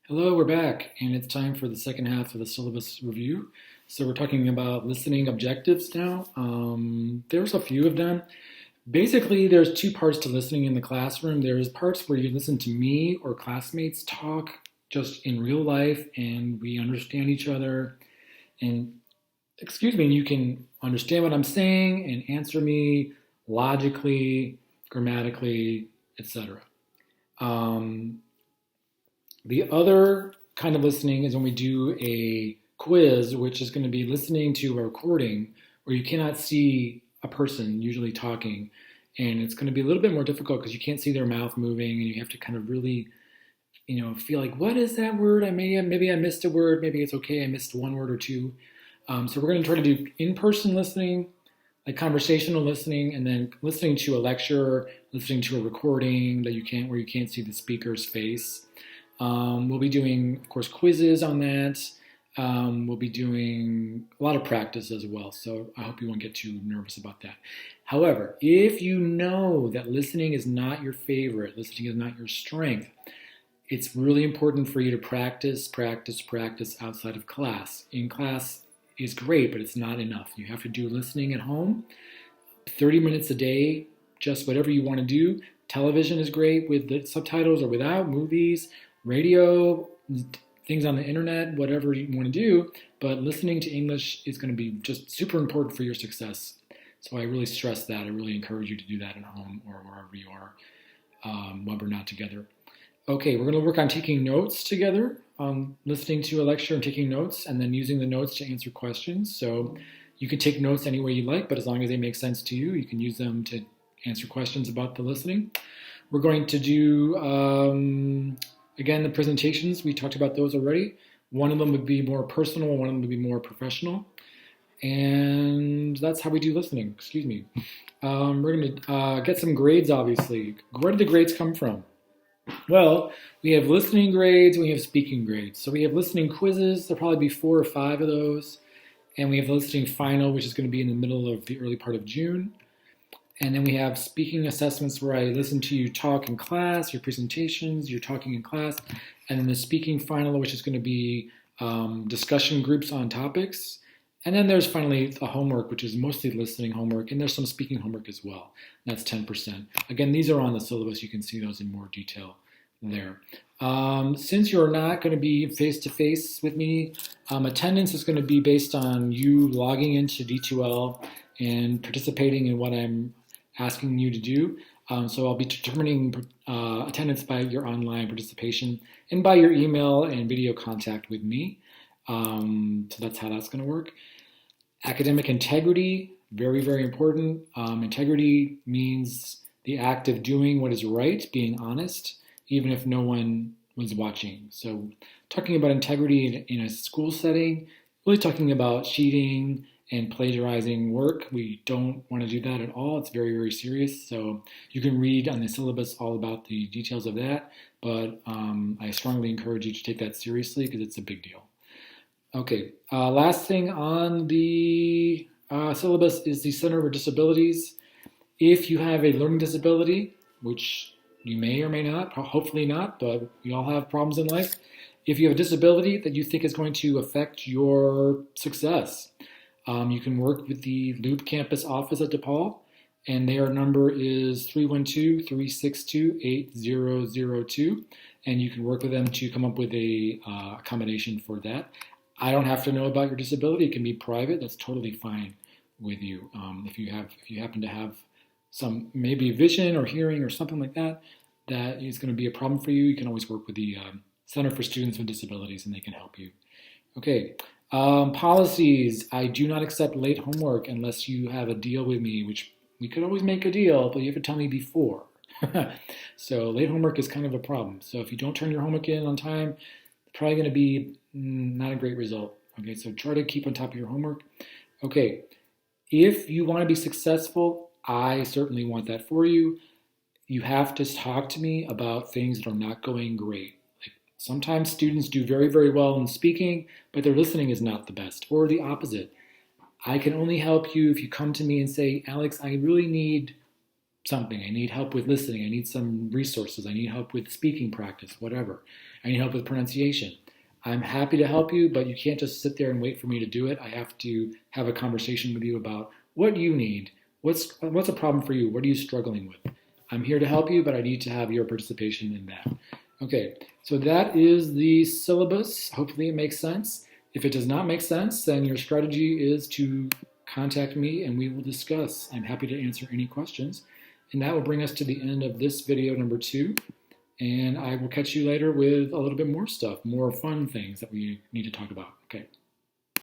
Hello, we're back, and it's time for the second half of the syllabus review. So we're talking about listening objectives now. There's a few of them. Basically, there's two parts to listening in the classroom. There's parts where you listen to me or classmates talk just in real life, and we understand each other. And and you can understand what I'm saying and answer me logically, grammatically, etc. Um, The other kind of listening is when we do a quiz, which is going to be listening to a recording where you cannot see a person usually talking. And it's going to be a little bit more difficult because you can't see their mouth moving and you have to kind of really, feel like, what is that word? Maybe I missed a word. Maybe it's okay. I missed one word or two. So we're going to try to do in-person listening, like conversational listening, and then listening to a lecture, listening to a recording where you can't see the speaker's face. We'll be doing, of course, quizzes on that. We'll be doing a lot of practice as well, so I hope you won't get too nervous about that. However, if you know that listening is not your favorite, listening is not your strength, it's really important for you to practice, practice, practice outside of class. In class is great, but it's not enough. You have to do listening at home, 30 minutes a day, just whatever you want to do. Television is great with the subtitles or without, movies, radio, things on the internet, whatever you want to do, but listening to English is going to be just super important for your success. So I really stress that. I really encourage you to do that at home or wherever you are when we're not together. Okay, we're going to work on taking notes together, listening to a lecture and taking notes, and then using the notes to answer questions. So you can take notes any way you like, but as long as they make sense to you, you can use them to answer questions about the listening. We're going to do, again, the presentations. We talked about those already. One of them would be more personal, one of them would be more professional. And that's how we do listening, excuse me. We're going to get some grades, obviously. Where do the grades come from? Well, we have listening grades and we have speaking grades. So we have listening quizzes. There'll probably be 4 or 5 of those. And we have the listening final, which is going to be in the middle of the early part of June. And then we have speaking assessments where I listen to you talk in class, your presentations, you're talking in class. And then the speaking final, which is going to be discussion groups on topics. And then there's finally the homework, which is mostly listening homework. And there's some speaking homework as well. That's 10%. Again, these are on the syllabus. You can see those in more detail there. Since you're not going to be face-to-face with me, attendance is going to be based on you logging into D2L and participating in what I'm asking you to do. So I'll be determining attendance by your online participation and by your email and video contact with me. So that's how that's going to work. Academic integrity, very, very important. Integrity means the act of doing what is right, being honest, even if no one was watching. So talking about integrity in a school setting, really talking about cheating and plagiarizing work. We don't want to do that at all. It's very, very serious. So you can read on the syllabus all about the details of that, but I strongly encourage you to take that seriously because it's a big deal. Okay, last thing on the syllabus is the Center for Disabilities. If you have a learning disability, which you may or may not, hopefully not, but we all have problems in life. If you have a disability that you think is going to affect your success, you can work with the Loop Campus office at DePaul, and their number is 312-362-8002, and you can work with them to come up with a accommodation for that. I don't have to know about your disability. It can be private. That's totally fine with you. If you happen to have some maybe vision or hearing or something like that is going to be a problem for you, you can always work with the Center for Students with Disabilities, and they can help you. Okay. Policies. I do not accept late homework unless you have a deal with me, which we could always make a deal, but you have to tell me before. So late homework is kind of a problem. So if you don't turn your homework in on time, it's probably going to be not a great result. Okay, so try to keep on top of your homework. Okay, if you want to be successful, I certainly want that for you. You have to talk to me about things that are not going great. Sometimes students do very, very well in speaking, but their listening is not the best, or the opposite. I can only help you if you come to me and say, Alex, I really need something. I need help with listening. I need some resources. I need help with speaking practice, whatever. I need help with pronunciation. I'm happy to help you, but you can't just sit there and wait for me to do it. I have to have a conversation with you about what you need. What's a problem for you? What are you struggling with? I'm here to help you, but I need to have your participation in that. Okay, so that is the syllabus. Hopefully it makes sense. If it does not make sense, then your strategy is to contact me and we will discuss. I'm happy to answer any questions. And that will bring us to the end of this video number 2. And I will catch you later with a little bit more stuff, more fun things that we need to talk about. Okay.